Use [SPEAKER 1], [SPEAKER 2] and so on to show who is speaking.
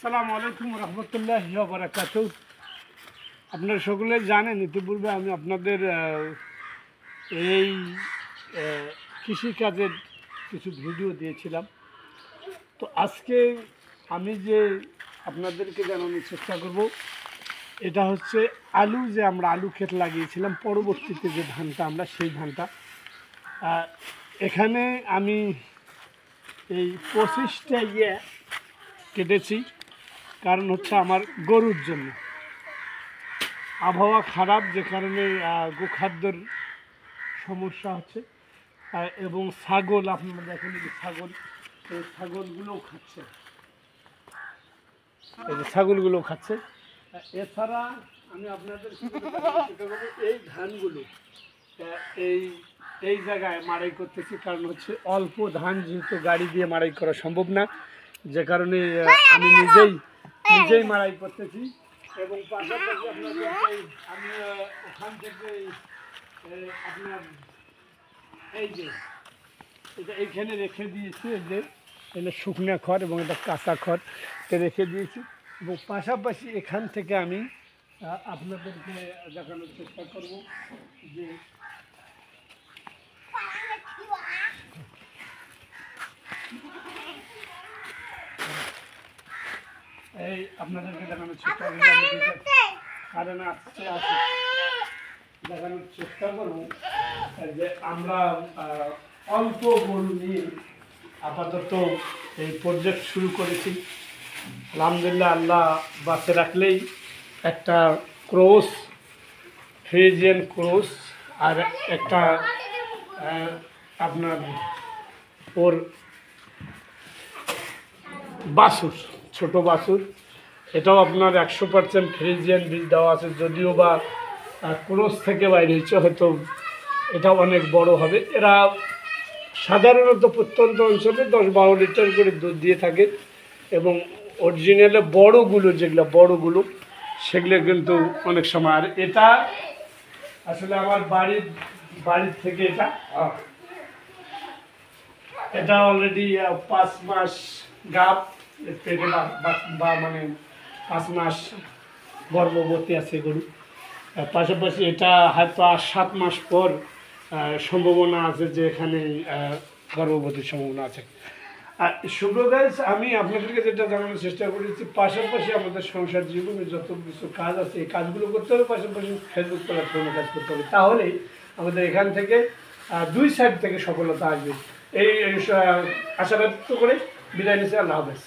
[SPEAKER 1] আসসালামু আলাইকুম রহমতুল্লাহি ওয়া বারাকাতুহু। আপনারা সকলে জানেন ইতিপূর্বে আমি আপনাদের এই কৃষিকাজের কিছু ভিডিও দিয়েছিলাম। তো আজকে আমি যে আপনাদেরকে জানানোর চেষ্টা করব, এটা হচ্ছে আলু, যে আমরা আলু ক্ষেত লাগিয়েছিলাম, পরবর্তীতে যে ধানটা আমরা সেই ধানটা এখানে আমি এই 25টা কেটেছি। কারণ হচ্ছে আমার গরুর জন্য আবহাওয়া খারাপ, যে কারণে গোখাদ্যর সমস্যা হচ্ছে, এবং ছাগল, আপনারা দেখেন যে ছাগল, এই ছাগলগুলোও খাচ্ছে, এই যে ছাগলগুলো খাচ্ছে। এছাড়া আমি আপনাদের এই ধানগুলো এই এই জায়গায় মাড়াই করতেছি, কারণ হচ্ছে অল্প ধান, যেহেতু গাড়ি দিয়ে মাড়াই করা সম্ভব না, যে কারণে আমি নিজেই মাড়াই করতেছি। এবং পাশাপাশি আপনাদের আমি ওখান থেকে আপনার এই যে এটা এইখানে রেখে দিয়েছি, এই যে এটা শুকনা খড় এবং এটা কাঁচা খড় রেখে দিয়েছি। এবং পাশাপাশি এখান থেকে আমি আপনাদেরকে দেখানোর চেষ্টা করব যে এই আপনাদেরকে দেখানোর চেষ্টা করব, কারণ দেখানোর চেষ্টা করব যে আমরা অল্প গরু নিয়ে আপাতত এই প্রজেক্ট শুরু করেছি। আলহামদুলিল্লাহ, আল্লাহ বাঁচে রাখলেই একটা ক্রস, ফ্রিজিয়ান ক্রস, আর একটা আপনার ওর বাছুর, ছোট বাছুর, এটাও আপনার 100% ফ্রিজিয়ান বীজ দেওয়া আছে, যদিও বা ক্রস থেকে বাইরে হচ্ছে, হয়তো এটা অনেক বড় হবে। এরা সাধারণত প্রত্যন্ত অঞ্চলে 10-12 লিটার করে দুধ দিয়ে থাকে, এবং অরিজিনালে বড়গুলো সেগুলো কিন্তু অনেক সময়। আর এটা আসলে আমার বাড়ির থেকে এটা অলরেডি 5 মাস গাব পেটে, বা মানে 5 মাস গর্ভবতী আছে গরু। পাশাপাশি এটা হয়তো 7 মাস পর সম্ভাবনা আছে যে এখানে গর্ভবতীর সম্ভাবনা আছে। আর সুব্রগাইজ, আমি আপনাদেরকে যেটা জানানোর চেষ্টা করেছি, পাশাপাশি আমাদের সংসার জীবনে যত কিছু কাজ আছে এই কাজগুলো করতে হবে, পাশাপাশি ফেসবুক প্ল্যাটফর্মে কাজ করতে হবে, তাহলেই আমাদের এখান থেকে 2 সাইড থেকে সফলতা আসবে। এই আশা ব্যক্ত করে বিদায় নিচ্ছি। আল্লাহ হাফেজ।